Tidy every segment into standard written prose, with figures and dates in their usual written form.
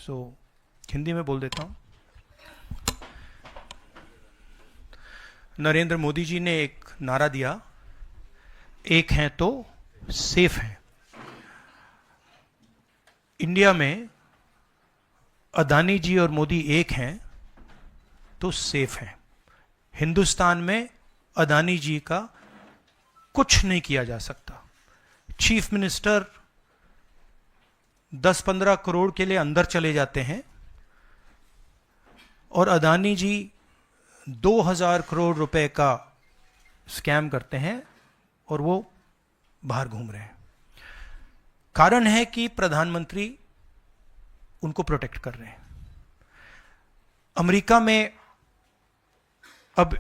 हिंदी में बोल देता हूँ। नरेंद्र मोदी जी ने एक नारा दिया, एक हैं तो सेफ हैं। इंडिया में अदानी जी और मोदी एक हैं तो सेफ हैं। हिंदुस्तान में अदानी जी का कुछ नहीं किया जा सकता। चीफ मिनिस्टर 10-15 करोड़ के लिए अंदर चले जाते हैं और अदानी जी 2000 करोड़ रुपए का स्कैम करते हैं और वो बाहर घूम रहे हैं। कारण है कि प्रधानमंत्री उनको प्रोटेक्ट कर रहे हैं। अमेरिका में अब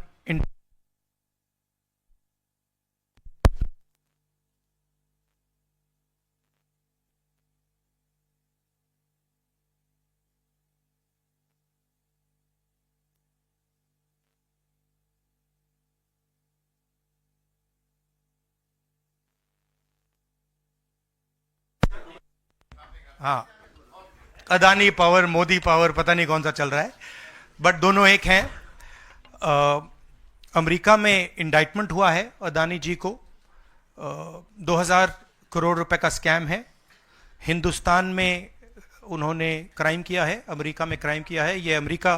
हाँ, अदानी पावर, मोदी पावर, पता नहीं कौन सा चल रहा है, बट दोनों एक हैं। अमेरिका में इंडाइटमेंट हुआ है अदानी जी को। 2000 करोड़ रुपए का स्कैम है। हिंदुस्तान में उन्होंने क्राइम किया है, अमेरिका में क्राइम किया है। ये अमेरिका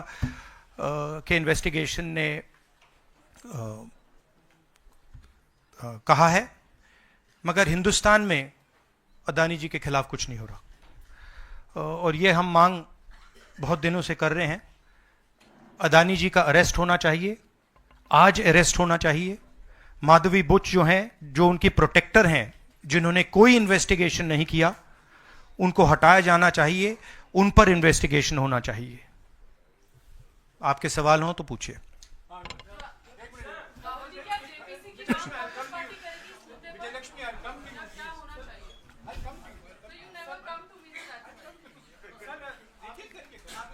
के इन्वेस्टिगेशन ने कहा है, मगर हिंदुस्तान में अदानी जी के खिलाफ कुछ नहीं हो रहा। और ये हम मांग बहुत दिनों से कर रहे हैं। अदानी जी का अरेस्ट होना चाहिए, आज अरेस्ट होना चाहिए। माधवी बुच जो हैं, जो उनकी प्रोटेक्टर हैं, जिन्होंने कोई इन्वेस्टिगेशन नहीं किया, उनको हटाया जाना चाहिए, उन पर इन्वेस्टिगेशन होना चाहिए। आपके सवाल हो तो पूछिए।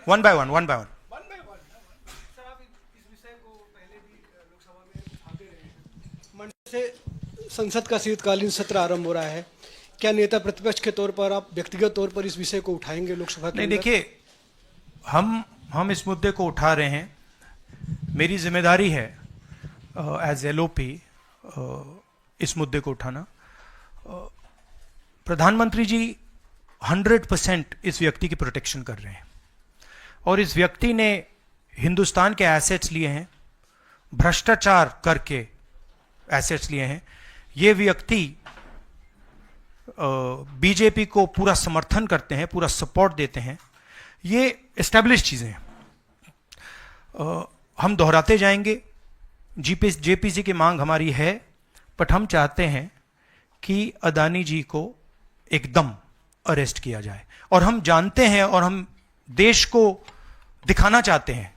One by one. से संसद का शीतकालीन सत्र आरंभ हो रहा है, क्या नेता प्रतिपक्ष के तौर पर आप व्यक्तिगत तौर पर इस विषय को उठाएंगे लोकसभा के? नहीं, देखिए, हम इस मुद्दे को उठा रहे हैं। मेरी जिम्मेदारी है एज एलओपी इस मुद्दे को उठाना। प्रधानमंत्री जी 100% इस व्यक्ति की प्रोटेक्शन कर रहे हैं और इस व्यक्ति ने हिंदुस्तान के एसेट्स लिए हैं, भ्रष्टाचार करके एसेट्स लिए हैं। ये व्यक्ति बीजेपी को पूरा समर्थन करते हैं, पूरा सपोर्ट देते हैं। ये एस्टैब्लिश चीजें हैं। हम दोहराते जाएंगे। जेपीसी की मांग हमारी है, बट हम चाहते हैं कि अदानी जी को एकदम अरेस्ट किया जाए। और हम जानते हैं और हम देश को दिखाना चाहते हैं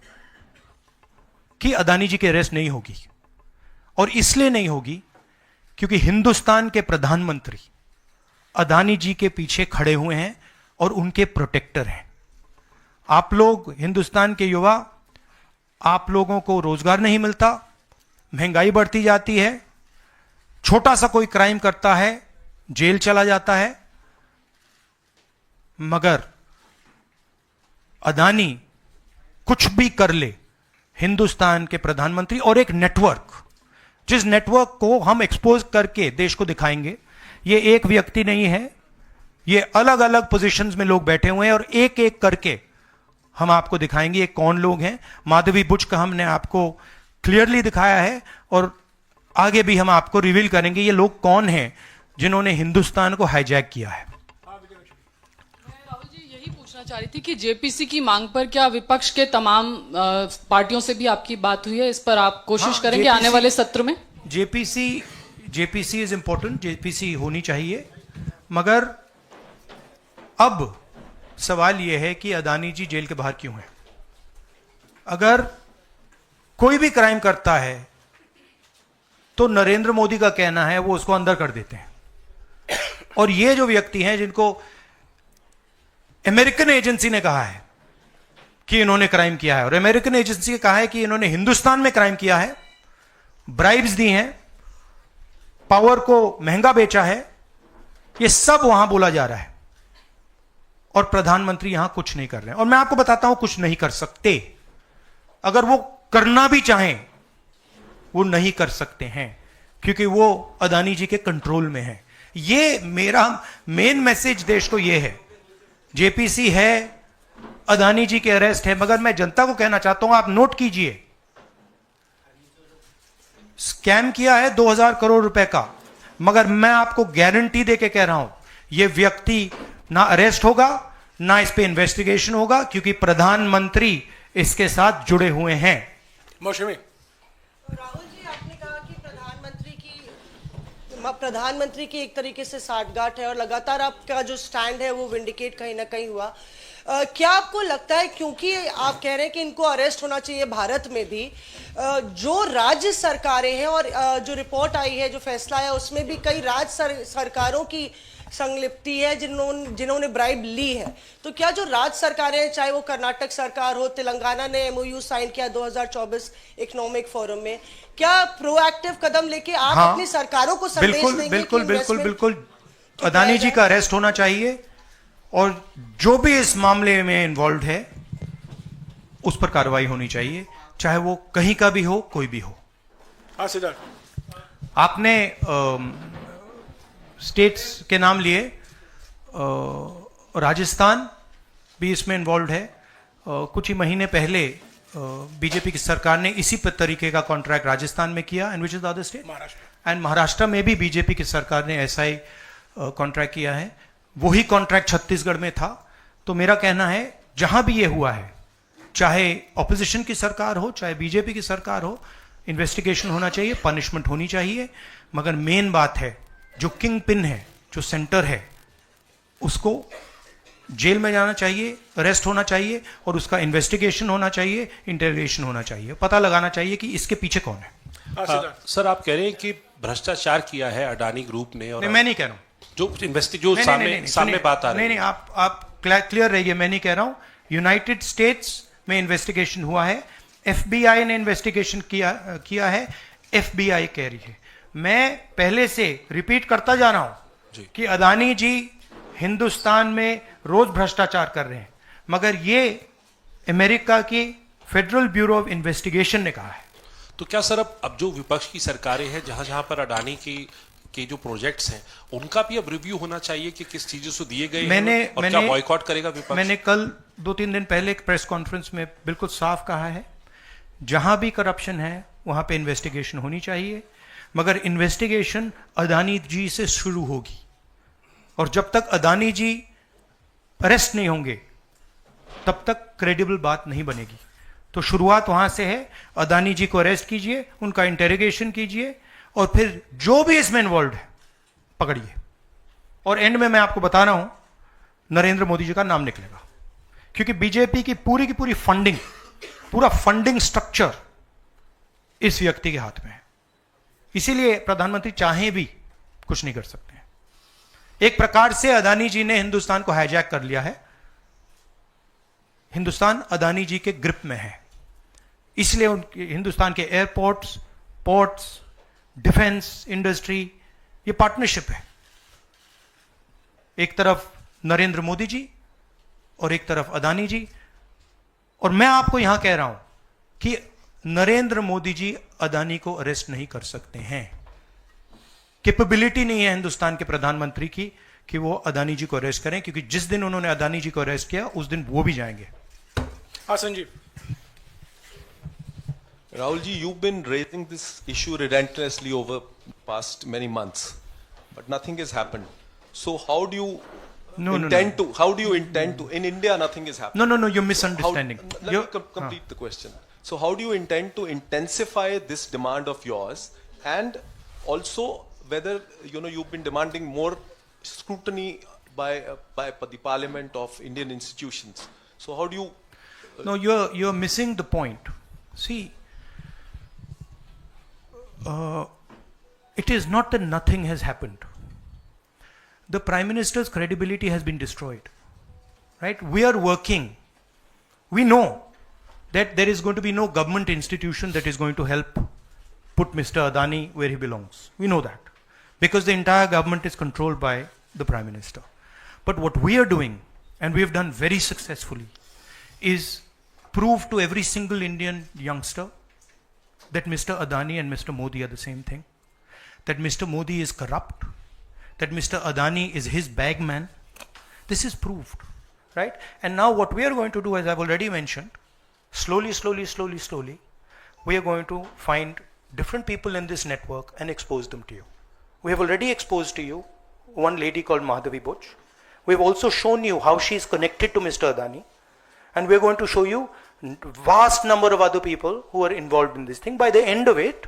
कि अदानी जी की अरेस्ट नहीं होगी। और इसलिए नहीं होगी क्योंकि हिंदुस्तान के प्रधानमंत्री अदानी जी के पीछे खड़े हुए हैं और उनके प्रोटेक्टर हैं। आप लोग, हिंदुस्तान के युवा, आप लोगों को रोजगार नहीं मिलता, महंगाई बढ़ती जाती है, छोटा सा कोई क्राइम करता है, जेल चला जाता है, मगर अदानी कुछ भी कर ले, हिंदुस्तान के प्रधानमंत्री और एक नेटवर्क, जिस नेटवर्क को हम एक्सपोज करके देश को दिखाएंगे। ये एक व्यक्ति नहीं है, ये अलग अलग पोजीशंस में लोग बैठे हुए हैं और एक एक करके हम आपको दिखाएंगे ये कौन लोग हैं। माधवी बुच का हमने आपको क्लियरली दिखाया है और आगे भी हम आपको रिवील करेंगे ये लोग कौन हैं जिन्होंने हिंदुस्तान को हाईजैक किया है। राहुल जी, यही पूछना चाह रही थी कि जेपीसी की मांग पर क्या विपक्ष के तमाम पार्टियों से भी आपकी बात हुई है? इस पर आप कोशिश करेंगे आने वाले सत्र में? जेपीसी इज इंपॉर्टेंट, जेपीसी होनी चाहिए, मगर अब सवाल यह है कि अदानी जी जेल के बाहर क्यों हैं? अगर कोई भी क्राइम करता है तो नरेंद्र मोदी का कहना है वो उसको अंदर कर देते हैं। और ये जो व्यक्ति हैं जिनको अमेरिकन एजेंसी ने कहा है कि इन्होंने क्राइम किया है, और अमेरिकन एजेंसी ने कहा है कि इन्होंने हिंदुस्तान में क्राइम किया है, ब्राइब्स दी हैं, पावर को महंगा बेचा है, ये सब वहां बोला जा रहा है। और प्रधानमंत्री यहां कुछ नहीं कर रहे हैं। और मैं आपको बताता हूं कुछ नहीं कर सकते। अगर वो करना भी चाहें वो नहीं कर सकते हैं, क्योंकि वो अदानी जी के कंट्रोल में है। ये मेरा मेन मैसेज देश को ये है, जेपीसी है, अदानी जी के अरेस्ट है, मगर मैं जनता को कहना चाहता हूं, आप नोट कीजिए, स्कैम किया है 2000 करोड़ रुपए का, मगर मैं आपको गारंटी देके कह रहा हूं यह व्यक्ति ना अरेस्ट होगा, ना इस पे इन्वेस्टिगेशन होगा, क्योंकि प्रधानमंत्री इसके साथ जुड़े हुए हैं। मौसमी राहुल जी, आपने कहा कि प्रधानमंत्री की एक तरीके से साठगांठ है और लगातार आपका जो स्टैंड है वो विंडिकेट कहीं ना कहीं हुआ। क्या आपको लगता है, क्योंकि आप कह रहे हैं कि इनको अरेस्ट होना चाहिए भारत में भी, जो राज्य सरकारें हैं और जो रिपोर्ट आई है, जो फैसला है, उसमें भी कई राज्य सरकारों की संलिप्ति है जिन्होंने ब्राइब ली है, तो क्या जो राज्य सरकारें हैं, चाहे वो कर्नाटक सरकार हो, तेलंगाना ने एमओयू साइन किया 2024 इकोनॉमिक फोरम में, क्या प्रोएक्टिव कदम लेके आप अपनी सरकारों को संदेश देंगे? बिल्कुल बिल्कुल बिल्कुल अदानी जी का अरेस्ट होना चाहिए और जो भी इस मामले में इन्वॉल्व है उस पर कार्रवाई होनी चाहिए, चाहे वो कहीं का भी हो, कोई भी हो। हाँ सिद्धार्थ, आपने स्टेट्स के नाम लिए, राजस्थान भी इसमें इन्वॉल्व है। कुछ ही महीने पहले बीजेपी की सरकार ने इसी तरीके का कॉन्ट्रैक्ट राजस्थान में किया, and which is the other state, and Maharashtra में भी बीजेपी की सरकार ने ऐसा ही कॉन्ट्रैक्ट किया है। वही कॉन्ट्रैक्ट छत्तीसगढ़ में था। तो मेरा कहना है जहां भी ये हुआ है, चाहे ऑपोजिशन की सरकार हो, चाहे बीजेपी की सरकार हो, इन्वेस्टिगेशन होना चाहिए, पनिशमेंट होनी चाहिए, मगर मेन बात है जो किंग पिन है, जो सेंटर है, उसको जेल में जाना चाहिए, अरेस्ट होना चाहिए और उसका इन्वेस्टिगेशन होना चाहिए, इंटरोगेशन होना चाहिए, पता लगाना चाहिए कि इसके पीछे कौन है। सर, आप कह रहे हैं कि भ्रष्टाचार किया है अडानी ग्रुप ने, और नहीं, मैं नहीं कह रहा हूं, जो सामने बात आ रही है। नहीं, आप क्लियर रहिए, मैं नहीं कह रहा हूं। यूनाइटेड स्टेट्स में इन्वेस्टिगेशन हुआ है, एफबीआई ने इन्वेस्टिगेशन किया है, एफबीआई कह रही है। मैं पहले से रिपीट करता जा रहा हूं कि अदानी जी हिंदुस्तान में रोज भ्रष्टाचार कर रहे हैं, मगर ये अमेरिका की फेडरल ब्यूरो ऑफ इन्वेस्टिगेशन ने कहा है। तो क्या सर अब जो विपक्ष की सरकारें हैं, जहां जहां पर अडानी के जो प्रोजेक्ट्स हैं, उनका भी अब रिव्यू होना चाहिए कि किस चीजों से दिए गए हैं और क्या बॉयकॉट करेगा विपक्ष? मैंने कल 2-3 दिन पहले एक प्रेस कॉन्फ्रेंस में बिल्कुल साफ कहा है, जहां भी करप्शन है वहां पे इन्वेस्टिगेशन होनी चाहिए, मगर इन्वेस्टिगेशन अदानी जी से शुरू होगी, और जब तक अदानी जी अरेस्ट नहीं होंगे तब तक क्रेडिबल बात नहीं बनेगी। तो शुरुआत वहां से है, अदानी जी को अरेस्ट कीजिए, उनका इंटेरोगेशन कीजिए, और फिर जो भी इसमें इन्वॉल्व है पकड़िए, और एंड में मैं आपको बता रहा हूं नरेंद्र मोदी जी का नाम निकलेगा, क्योंकि बीजेपी की पूरी फंडिंग, पूरा फंडिंग स्ट्रक्चर इस व्यक्ति के हाथ में है। इसीलिए प्रधानमंत्री चाहे भी कुछ नहीं कर सकते हैं। एक प्रकार से अदानी जी ने हिंदुस्तान को हाईजैक कर लिया है, हिंदुस्तान अदानी जी के ग्रिप में है, इसलिए उनके हिंदुस्तान के एयरपोर्ट्स, पोर्ट्स, डिफेंस इंडस्ट्री, ये पार्टनरशिप है। एक तरफ नरेंद्र मोदी जी और एक तरफ अदानी जी, और मैं आपको यहां कह रहा हूं कि नरेंद्र मोदी जी अदानी को अरेस्ट नहीं कर सकते हैं। कैपेबिलिटी नहीं है हिंदुस्तान के प्रधानमंत्री की कि वो अदानी जी को अरेस्ट करें, क्योंकि जिस दिन उन्होंने अदानी जी को अरेस्ट किया उस दिन वो भी जाएंगे। हाँ Sanjeev. Rahul ji, you've been raising this issue relentlessly over past many months, but nothing has happened. So how do you intend to? How do you intend to? In India, nothing is happening. No, you're misunderstanding. Let me complete the question. So how do you intend to intensify this demand of yours, and also whether you've been demanding more scrutiny by the Parliament of Indian institutions? So how do you? No, you're missing the point. See. It is not that nothing has happened. The Prime Minister's credibility has been destroyed. Right? We are working. We know that there is going to be no government institution that is going to help put Mr. Adani where he belongs. We know that. Because the entire government is controlled by the Prime Minister. But what we are doing and we have done very successfully, is prove to every single Indian youngster that Mr. Adani and Mr. Modi are the same thing, that Mr. Modi is corrupt, that Mr. Adani is his bagman. This is proved, right? And now what we are going to do, as I've already mentioned, slowly, we are going to find different people in this network and expose them to you. We have already exposed to you one lady called Madhavi Butch. We've also shown you how she is connected to Mr. Adani. And we're going to show you vast number of other people who are involved in this thing. By the end of it,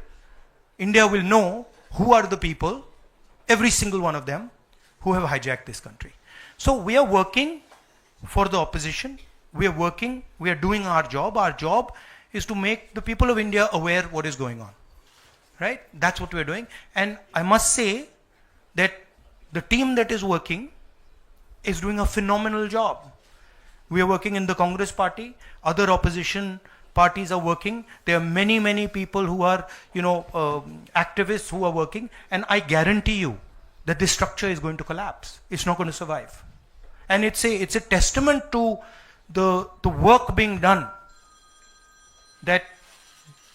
India will know who are the people, every single one of them, who have hijacked this country. So we are working for the opposition. We are doing our job. Our job is to make the people of India aware what is going on. Right? That's what we're doing. And I must say that the team that is working is doing a phenomenal job. We are working in the Congress party. Other opposition parties are working. There are many people who are, activists who are working. And I guarantee you that this structure is going to collapse. It's not going to survive. And it's a testament to the work being done that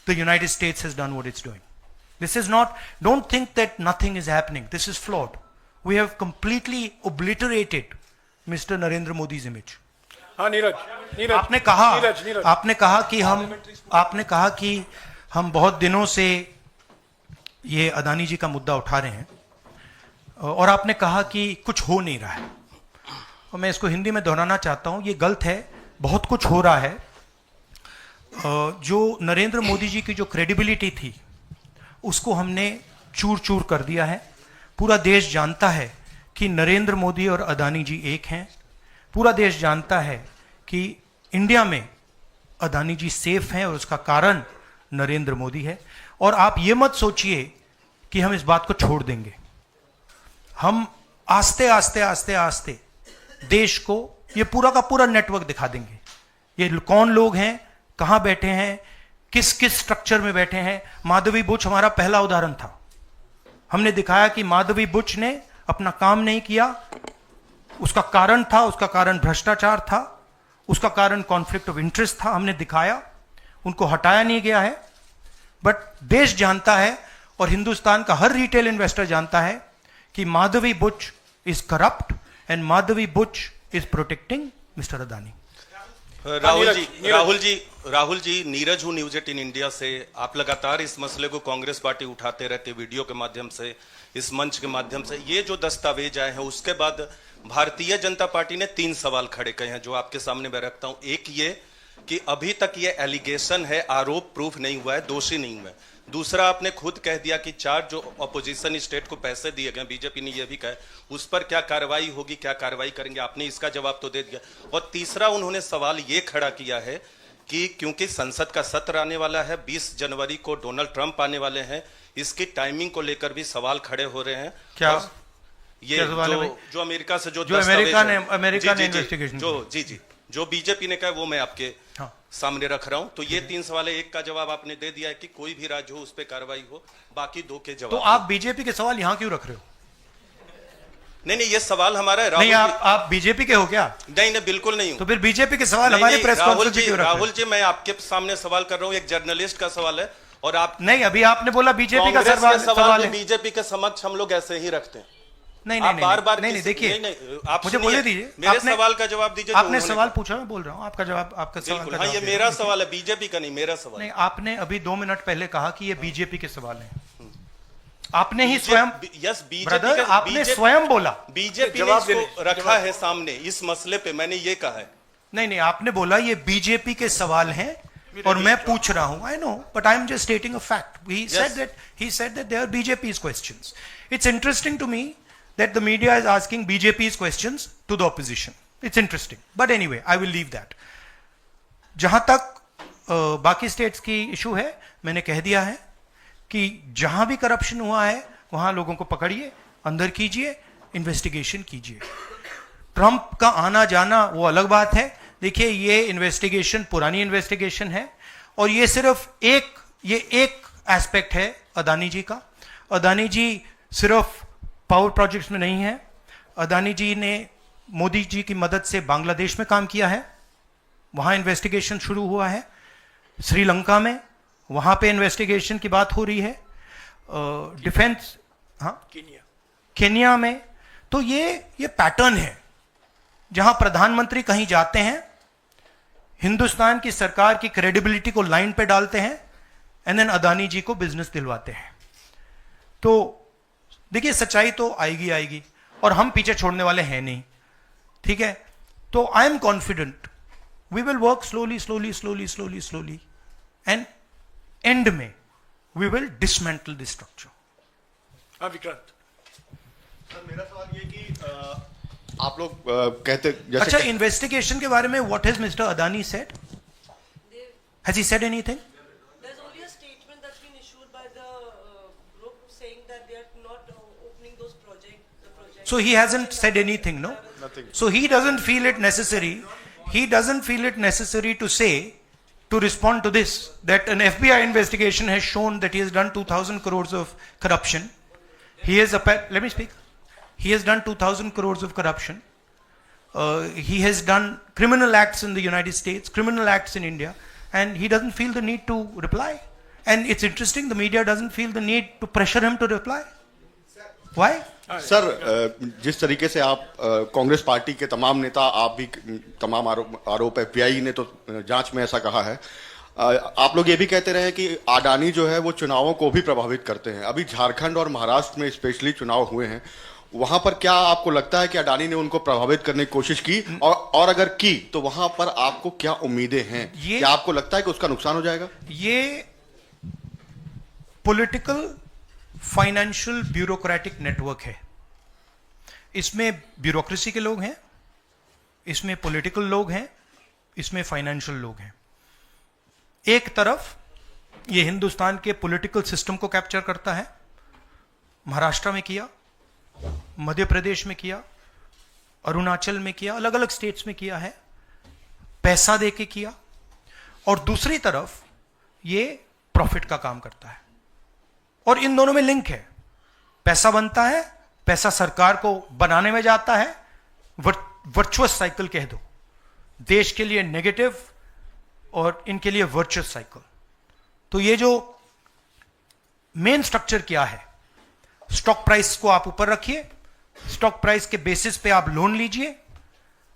the United States has done what it's doing. This is not, don't think that nothing is happening. This is flawed. We have completely obliterated Mr. Narendra Modi's image. हाँ नीरज आपने कहा कि हम बहुत दिनों से ये अदानी जी का मुद्दा उठा रहे हैं और आपने कहा कि कुछ हो नहीं रहा है, और मैं इसको हिंदी में दोहराना चाहता हूं, ये गलत है। बहुत कुछ हो रहा है। जो नरेंद्र मोदी जी की जो क्रेडिबिलिटी थी उसको हमने चूर चूर कर दिया है। पूरा देश जानता है कि नरेंद्र मोदी और अदानी जी एक हैं। पूरा देश जानता है कि इंडिया में अदानी जी सेफ हैं और उसका कारण नरेंद्र मोदी है। और आप ये मत सोचिए कि हम इस बात को छोड़ देंगे। हम आस्ते आस्ते देश को ये पूरा का पूरा नेटवर्क दिखा देंगे। ये कौन लोग हैं, कहां बैठे हैं, किस किस स्ट्रक्चर में बैठे हैं। माधवी बुच हमारा पहला उदाहरण था। हमने दिखाया कि माधवी बुच ने अपना काम नहीं किया, उसका कारण भ्रष्टाचार था, उसका कारण कॉन्फ्लिक्ट ऑफ इंटरेस्ट था। हमने दिखाया, उनको हटाया नहीं गया है। बट देश जानता है और हिंदुस्तान का हर रिटेल इन्वेस्टर जानता है कि Madhavi Buch is corrupt and Madhavi Buch is protecting mister Adani. Rahul ji, Neeraj हूं न्यूज 18 इंडिया से। आप लगातार इस मसले को कांग्रेस पार्टी उठाते रहते, वीडियो के माध्यम से, इस मंच के माध्यम से। ये जो दस्तावेज आए हैं उसके बाद भारतीय जनता पार्टी ने 3 सवाल खड़े किए हैं जो आपके सामने मैं रखता हूं। एक ये कि अभी तक ये एलिगेशन है, आरोप प्रूफ नहीं हुआ है, दोषी नहीं हुआ है। दूसरा, आपने खुद कह दिया कि 4 जो अपोजिशन स्टेट को पैसे दिए गए, बीजेपी ने यह भी कहा, उस पर क्या कार्रवाई होगी, क्या कार्रवाई करेंगे, आपने इसका जवाब तो दे दिया। और तीसरा, उन्होंने सवाल ये खड़ा किया है कि क्योंकि संसद का सत्र आने वाला है, 20 जनवरी को डोनाल्ड ट्रंप आने वाले हैं, इसकी टाइमिंग को लेकर भी सवाल खड़े हो रहे हैं। क्या ये जो अमेरिका से जो अमेरिका ने इन्वेस्टिगेशन जो बीजेपी ने कहा वो मैं आपके सामने रख रहा हूं। तो ये 3 सवाल है, एक का जवाब आपने दे दिया है कि कोई भी राज्य हो उस पर कार्रवाई हो, बाकी 2 के जवाब। तो आप बीजेपी के सवाल यहां क्यों रख रहे हो? नहीं, ये सवाल हमारा है। नहीं, आप बीजेपी के हो क्या? नहीं, बिल्कुल नहीं हूं। तो फिर बीजेपी के सवाल हमारे प्रेस कॉन्फ्रेंस में क्यों रख रहे हो? राहुल जी, मैं आपके सामने सवाल कर रहा हूं, एक जर्नलिस्ट का सवाल है। और आप नहीं, अभी आपने बोला बीजेपी का सवाल है। बीजेपी के समक्ष हम लोग ऐसे ही रखते हैं। नहीं, बार-बार नहीं, देखिए, आप मुझे बोले दीजिए, मेरे सवाल का जवाब दीजिए। आपने सवाल पूछा, मैं बोल रहा हूं आपका जवाब, आपका सवाल का जवाब। ये मेरा सवाल है, बीजेपी का नहीं, मेरा सवाल। नहीं, आपने अभी 2 मिनट पहले कहा कि ये बीजेपी के सवाल हैं। आपने ही स्वयं, यस, ब्रदर, आपने स्वयं बोला बीजेपी ने इसको रखा है सामने इस मसले पे, मैंने ये कहा है। नहीं, आपने बोला ये बीजेपी के सवाल हैं और मैं पूछ रहा हूं। I know, but I am just stating a fact. He said that they are BJP's questions. It's interesting to me that the media is asking BJP's questions to the opposition. It's interesting. But anyway, I will leave that. जहां तक बाकी states की issue है, मैंने कह दिया है कि जहां भी करप्शन हुआ है वहां लोगों को पकड़िए, अंदर कीजिए, इन्वेस्टिगेशन कीजिए। ट्रंप का आना जाना वो अलग बात है। देखिए, ये इन्वेस्टिगेशन पुरानी इन्वेस्टिगेशन है और ये सिर्फ एक एस्पेक्ट है अदानी जी का। अदानी जी सिर्फ पावर प्रोजेक्ट्स में नहीं है। अदानी जी ने मोदी जी की मदद से बांग्लादेश में काम किया है, वहां इन्वेस्टिगेशन शुरू हुआ है। श्रीलंका में वहां पे इन्वेस्टिगेशन की बात हो रही है। डिफेंस, हाँ, केन्या में। तो ये पैटर्न है जहां प्रधानमंत्री कहीं जाते हैं, हिंदुस्तान की सरकार की क्रेडिबिलिटी को लाइन पे डालते हैं, एंड देन अदानी जी को बिजनेस दिलवाते हैं। तो देखिए, सच्चाई तो आएगी आएगी, और हम पीछे छोड़ने वाले हैं नहीं, ठीक है। तो I am confident we will work slowly slowly slowly slowly slowly, and end में we will dismantle this structure. हाँ विक्रांत, सर मेरा सवाल ये कि आप लोग कहते जैसे अच्छा, इन्वेस्टिगेशन के बारे में what has mister Adani said? Has he said anything? There's only a statement that's been issued by the group saying that they are not opening those projects. So he hasn't said anything, no? Nothing. So he doesn't feel it necessary. He doesn't feel it necessary to say, to respond to this, that an FBI investigation has shown that he has done 2,000 crores of corruption. He has, let me speak. He has done 2,000 crores of corruption. He has done criminal acts in the United States, criminal acts in India, and he doesn't feel the need to reply. And it's interesting, the media doesn't feel the need to pressure him to reply. Why? Sir जिस तरीके से आप Congress party के तमाम नेता, आप भी तमाम आरोप एफबीआई ने तो जांच में ऐसा कहा है, आप लोग ये भी कहते रहे कि अडानी जो है वो चुनावों को भी प्रभावित करते हैं। अभी झारखंड और महाराष्ट्र में स्पेशली चुनाव हुए हैं, वहां पर क्या आपको लगता है कि अडानी ने उनको प्रभावित करने की कोशिश की, और अगर की तो वहां पर आपको क्या उम्मीदें हैं? क्या आपको लगता है कि उसका नुकसान हो जाएगा? ये पॉलिटिकल फाइनेंशियल ब्यूरोक्रेटिक नेटवर्क है। इसमें ब्यूरोक्रेसी के लोग हैं, इसमें पॉलिटिकल लोग हैं, इसमें फाइनेंशियल लोग हैं। एक तरफ ये हिंदुस्तान के पॉलिटिकल सिस्टम को कैप्चर करता है, महाराष्ट्र में किया, मध्य प्रदेश में किया, अरुणाचल में किया, अलग अलग स्टेट्स में किया है, पैसा देके किया, और दूसरी तरफ ये प्रॉफिट का काम करता है। और इन दोनों में लिंक है, पैसा बनता है, पैसा सरकार को बनाने में जाता है, वर्चुअस साइकिल कह दो, देश के लिए नेगेटिव और इनके लिए वर्चुअस साइकिल। तो ये जो मेन स्ट्रक्चर क्या है, स्टॉक प्राइस को आप ऊपर रखिए, स्टॉक प्राइस के बेसिस पे आप लोन लीजिए,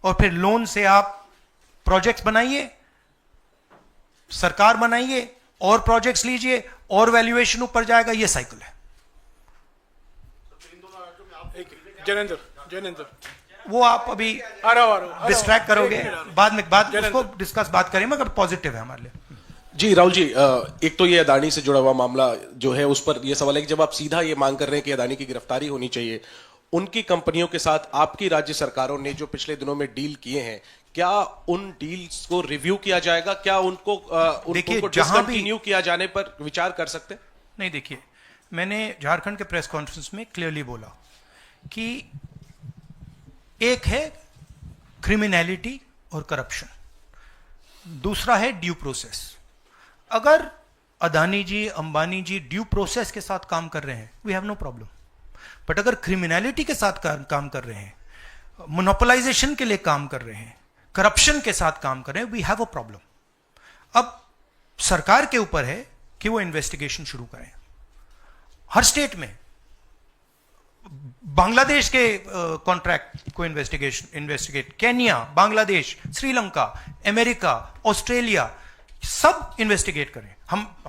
और फिर लोन से आप प्रोजेक्ट्स बनाइए, सरकार बनाइए, और प्रोजेक्ट्स लीजिए, और वैल्यूएशन ऊपर जाएगा। ये साइकिल है। जैनेंद्र वो आप अभी आ रहा हूं। डिस्ट्रैक्ट करोगे, बाद में उसको डिस्कस बात करें, मगर पॉजिटिव है हमारे लिए। जी राहुल जी, एक तो ये अदानी से जुड़ा हुआ मामला जो है, उस पर यह सवाल है कि जब आप सीधा ये मांग कर रहे हैं कि अदानी की गिरफ्तारी होनी चाहिए, उनकी कंपनियों के साथ आपकी राज्य सरकारों ने जो पिछले दिनों में डील किए हैं, क्या उन डील्स को रिव्यू किया जाएगा? क्या उनको डिसकंटिन्यू किया जाने पर विचार कर सकते हैं? नहीं, देखिए, मैंने झारखंड के प्रेस कॉन्फ्रेंस में क्लियरली बोला कि एक है क्रिमिनलिटी और करप्शन, दूसरा है ड्यू प्रोसेस। अगर अदानी जी, अंबानी जी ड्यू प्रोसेस के साथ काम कर रहे हैं, we have no problem. But अगर क्रिमिनलिटी के साथ काम कर रहे हैं, मोनोपोलाइजेशन के लिए काम कर रहे हैं, करप्शन के साथ काम कर रहे हैं, वी हैव अ प्रॉब्लम। अब सरकार के ऊपर है कि वो इन्वेस्टिगेशन शुरू करें। हर स्टेट में बांग्लादेश के कॉन्ट्रैक्ट को investigate, Kenya, Bangladesh, Sri Lanka, America, Australia, सब इन्वेस्टिगेट करें।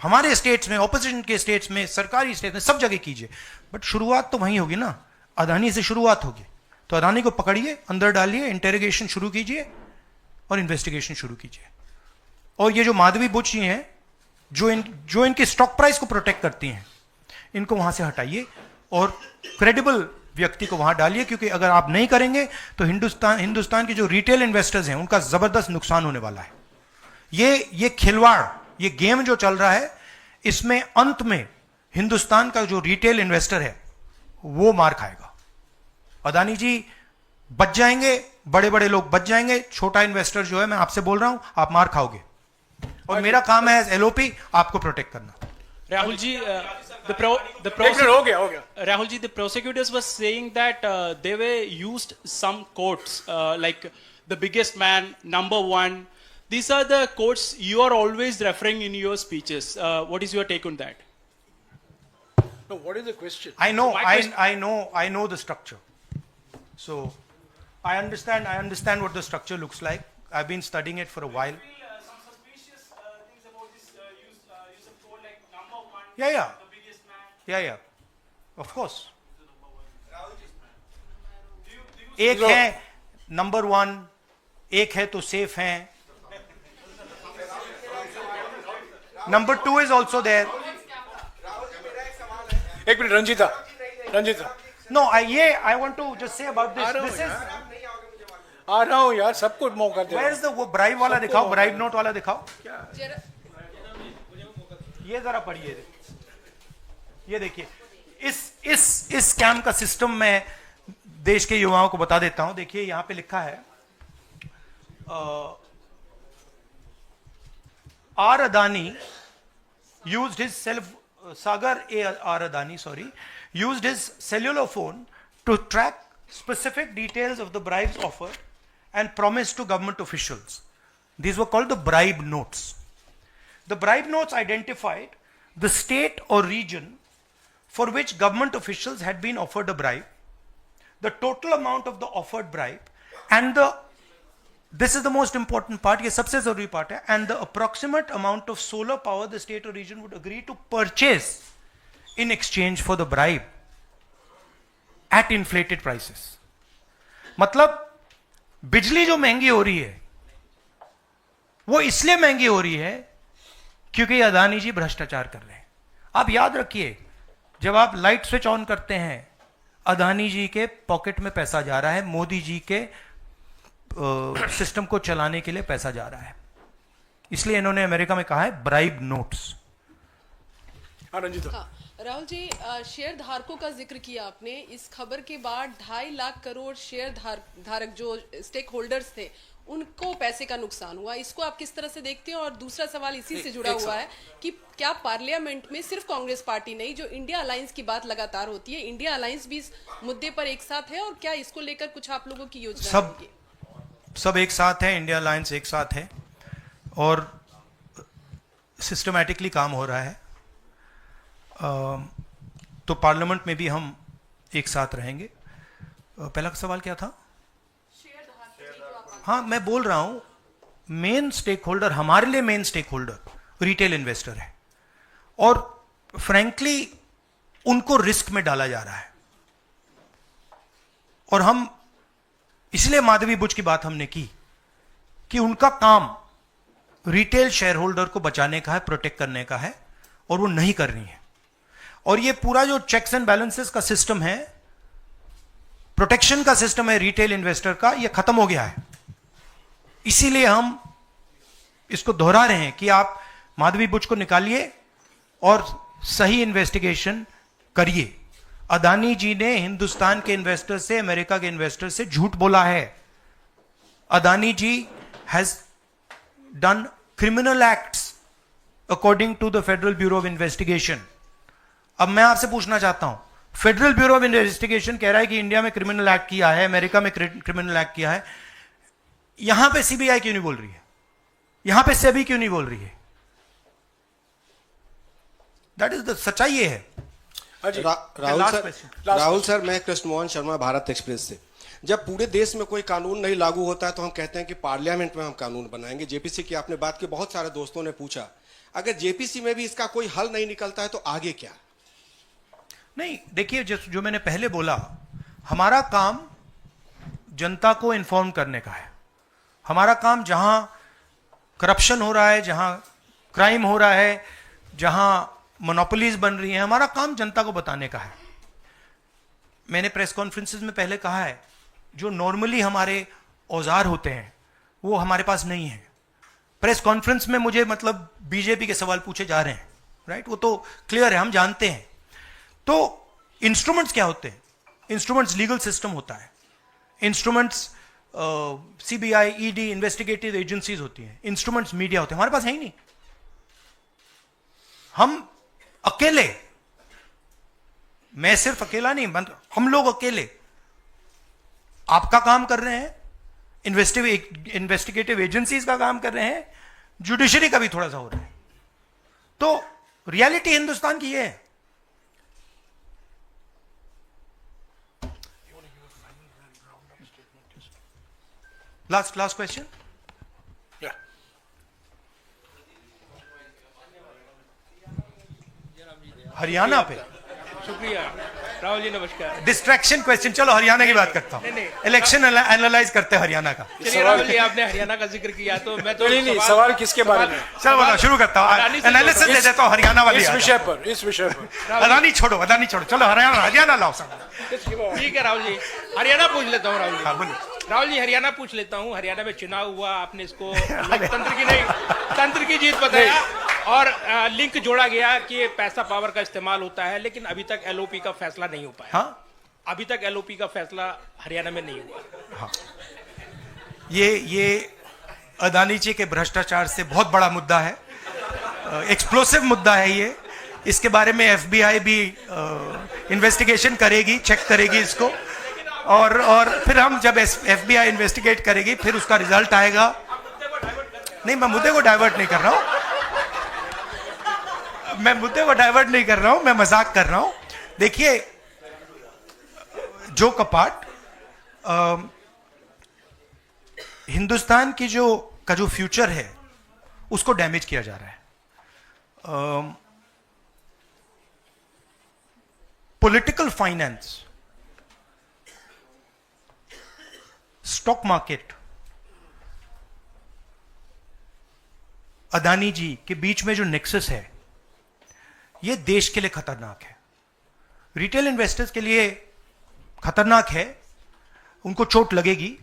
हमारे स्टेट्स में, ऑपोजिशन के स्टेट्स में, सरकारी स्टेट्स में, सब जगह कीजिए। बट शुरुआत तो वहीं होगी ना, अदानी से शुरुआत होगी। तो अदानी को पकड़िए, अंदर डालिए, इंटेरोगेशन शुरू कीजिए और इन्वेस्टिगेशन शुरू कीजिए। और ये जो माधवी बुच जी हैं, जो इनके स्टॉक प्राइस को प्रोटेक्ट करती हैं, इनको वहां से हटाइए और क्रेडिबल व्यक्ति को वहां डालिए, क्योंकि अगर आप नहीं करेंगे तो हिंदुस्तान के जो रिटेल इन्वेस्टर्स हैं, उनका जबरदस्त नुकसान होने वाला है। ये खिलवाड़, ये गेम जो चल रहा है, इसमें अंत में हिंदुस्तान का जो रिटेल इन्वेस्टर है वो मार खाएगा। अदानी जी बच जाएंगे, बड़े बड़े लोग बच जाएंगे, छोटा इन्वेस्टर जो है, मैं आपसे बोल रहा हूं, आप मार खाओगे। और मेरा काम है एज एलओपी आपको प्रोटेक्ट करना। राहुल जी हो गया Rahul ji, the prosecutors were saying that they were used some quotes like the biggest man, number one. These are the quotes you are always referring in your speeches. What is your take on that? No, what is the question? I know, So my question- I know the structure. So, I understand what the structure looks like. I've been studying it for a while. Some suspicious things about this use of quote like number one, Yeah. the biggest man. Yeah. Of course. एक है number one, एक है तो safe है. Number two is also there. एक minute Ranjita No, I want to just say about this. This is आ रहा हूँ यार, सबको मौका दे. where is the वो ब्राइब वाला दिखाओ, ब्राइब नोट वाला दिखाओ. ये जरा पढ़िए. ये देखिए, इस स्कैम का सिस्टम मैं देश के युवाओं को बता देता हूं. देखिए यहां पे लिखा है R. Adani used his Sagar R. Adani, used his cellular phone to track specific details of the bribes offered and promised to government officials. These were called the bribe notes. The bribe notes identified the state or region for which government officials had been offered a bribe, the total amount of the offered bribe, and this is the most important part, ये सबसे जरूरी part है, and the approximate amount of solar power the state or region would agree to purchase in exchange for the bribe at inflated prices. मतलब बिजली जो महंगी हो रही है वो इसलिए महंगी हो रही है क्योंकि अदानी जी भ्रष्टाचार कर रहे हैं. आप याद रखिए, जब आप लाइट स्विच ऑन करते हैं अदानी जी के पॉकेट में पैसा जा रहा है, मोदी जी के सिस्टम को चलाने के लिए पैसा जा रहा है. इसलिए इन्होंने अमेरिका में कहा है bribe notes. Ranjita Rahul ji, share धारकों का जिक्र किया आपने. इस खबर के बाद 2.5 लाख करोड़ शेयर धारक जो स्टेक होल्डर्स थे उनको पैसे का नुकसान हुआ. इसको आप किस तरह से देखते हैं? और दूसरा सवाल इसी से जुड़ा हुआ है कि क्या पार्लियामेंट में सिर्फ कांग्रेस पार्टी नहीं, जो इंडिया अलायंस की बात लगातार होती है, इंडिया अलायंस भी इस मुद्दे पर एक साथ है? और क्या इसको लेकर कुछ आप लोगों की योजना है? सब एक साथ है, इंडिया अलायंस एक साथ है और सिस्टमैटिकली काम हो रहा है. तो पार्लियामेंट में भी हम एक साथ रहेंगे. पहला सवाल क्या था? हाँ, मैं बोल रहा हूं मेन स्टेक होल्डर, हमारे लिए main stakeholder retail investor है और फ्रैंकली उनको रिस्क में डाला जा रहा है. और हम इसलिए माधवी बुच की बात हमने की कि उनका काम रिटेल शेयर होल्डर को बचाने का है, प्रोटेक्ट करने का है, और वो नहीं कर रही है. और ये पूरा जो चेक्स एंड बैलेंसेस का सिस्टम है, प्रोटेक्शन का सिस्टम है रिटेल इन्वेस्टर का, ये खत्म हो गया है. इसीलिए हम इसको दोहरा रहे हैं कि आप माधवी बुच को निकालिए और सही इन्वेस्टिगेशन करिए. अदानी जी ने हिंदुस्तान के इन्वेस्टर से, अमेरिका के इन्वेस्टर से झूठ बोला है. Adani ji has done criminal acts according to the Federal Bureau of Investigation. अब मैं आपसे पूछना चाहता हूं, फेडरल ब्यूरो ऑफ इन्वेस्टिगेशन कह रहा है कि इंडिया में क्रिमिनल एक्ट किया है, अमेरिका में क्रिमिनल एक्ट किया है. यहां पे सीबीआई क्यों नहीं बोल रही है? यहां पे सेबी क्यों नहीं बोल रही है? दैट इज द सच्चाई ये है. राहुल सर, मैं कृष्ण मोहन शर्मा, भारत एक्सप्रेस से. जब पूरे देश में कोई कानून नहीं लागू होता है तो हम कहते हैं कि पार्लियामेंट में हम कानून बनाएंगे. जेपीसी की आपने बात की, बहुत सारे दोस्तों ने पूछा, अगर जेपीसी में भी इसका कोई हल नहीं निकलता है तो आगे क्या? नहीं, देखिए, जो मैंने पहले बोला, हमारा काम जनता को इन्फॉर्म करने का है. हमारा काम जहां करप्शन हो रहा है, जहां क्राइम हो रहा है, जहां मोनोपोलीज बन रही हैं, हमारा काम जनता को बताने का है. मैंने प्रेस कॉन्फ्रेंसेस में पहले कहा है, जो नॉर्मली हमारे औजार होते हैं वो हमारे पास नहीं है. प्रेस कॉन्फ्रेंस में मुझे मतलब बीजेपी के सवाल पूछे जा रहे हैं, राइट? वो तो क्लियर है, हम जानते हैं. तो इंस्ट्रूमेंट्स क्या होते हैं? इंस्ट्रूमेंट्स लीगल सिस्टम होता है, instruments CBI, ED, investigative agencies होती हैं, इंस्ट्रूमेंट्स मीडिया होते हैं. हमारे पास है ही नहीं. हम अकेले मैं सिर्फ अकेला नहीं, हम लोग अकेले आपका काम कर रहे हैं, इन्वेस्टिगेटिव एजेंसीज का काम कर रहे हैं, जुडिशरी का भी थोड़ा सा हो रहा है। तो रियलिटी हिंदुस्तान की ये है। Last question. Yeah. हरियाणा पे शुक्रिया राहुल जी, नमस्कार। डिस्ट्रैक्शन क्वेश्चन, चलो हरियाणा की बात करता हूं। इलेक्शन एनालाइज करते हैं हरियाणा का। चलिए राहुल जी, आपने हरियाणा का जिक्र किया तो मैं तो नहीं, सवाल किसके बारे में? चलो बताओ, शुरू करता हूं, एनालिसिस दे देता हूं हरियाणा वाली। इस विषय पर अदानी छोड़ो, चलो हरियाणा लाओ सब। ठीक है राहुल जी, हरियाणा पूछ लेता हूँ। हाँ, बोलिए। राहुल जी, हरियाणा पूछ लेता हूँ। हरियाणा में चुनाव हुआ, आपने इसको लोकतंत्र की नहीं, तंत्र की जीत बताया और लिंक जोड़ा गया कि पैसा पावर का इस्तेमाल होता है, लेकिन अभी तक एलओपी का फैसला नहीं हो पाया। हाँ? अभी तक एलओपी का फैसला हरियाणा में नहीं हुआ। हाँ। ये अदानी जी के भ्रष्टाचार से बहुत बड़ा मुद्दा है, एक्सप्लोसिव मुद्दा है ये। इसके बारे में एफबीआई भी इन्वेस्टिगेशन करेगी, चेक करेगी इसको, और फिर हम जब एफबीआई इन्वेस्टिगेट करेगी फिर उसका रिजल्ट आएगा। नहीं, मैं मुद्दे को डाइवर्ट नहीं कर रहा हूं, मैं मजाक कर रहा हूं। देखिए, जो कपाट हिंदुस्तान की का जो फ्यूचर है उसको डैमेज किया जा रहा है। Political finance, stock market, Adani ji के बीच में जो नेक्सस है, यह देश के लिए खतरनाक है, रिटेल इन्वेस्टर्स के लिए खतरनाक है। उनको चोट लगेगी,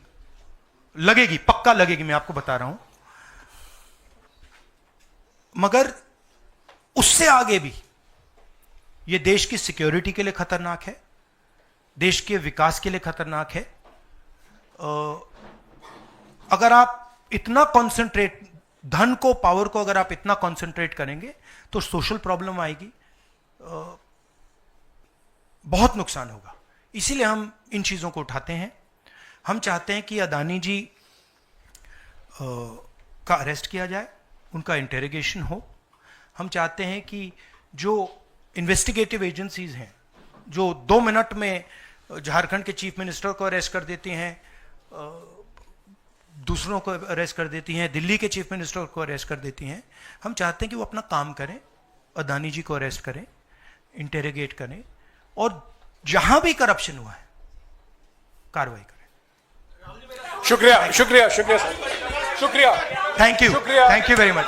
पक्का लगेगी, मैं आपको बता रहा हूं। मगर उससे आगे भी यह देश की सिक्योरिटी के लिए खतरनाक है, देश के विकास के लिए खतरनाक है। अगर आप इतना कॉन्सेंट्रेट, धन को, पावर को अगर आप इतना कॉन्सेंट्रेट करेंगे तो सोशल प्रॉब्लम आएगी, बहुत नुकसान होगा। इसीलिए हम इन चीजों को उठाते हैं। हम चाहते हैं कि अदानी जी का अरेस्ट किया जाए, उनका इंटेरोगेशन हो। हम चाहते हैं कि जो इन्वेस्टिगेटिव एजेंसीज हैं, जो 2 मिनट में झारखंड के चीफ मिनिस्टर को अरेस्ट कर देती हैं, दूसरों को अरेस्ट कर देती हैं, दिल्ली के चीफ मिनिस्टर को अरेस्ट कर देती हैं, हम चाहते हैं कि वो अपना काम करें, अदानी जी को अरेस्ट करें, इंटेरोगेट करें, और जहां भी करप्शन हुआ है कार्रवाई करें। शुक्रिया। Thank you very much.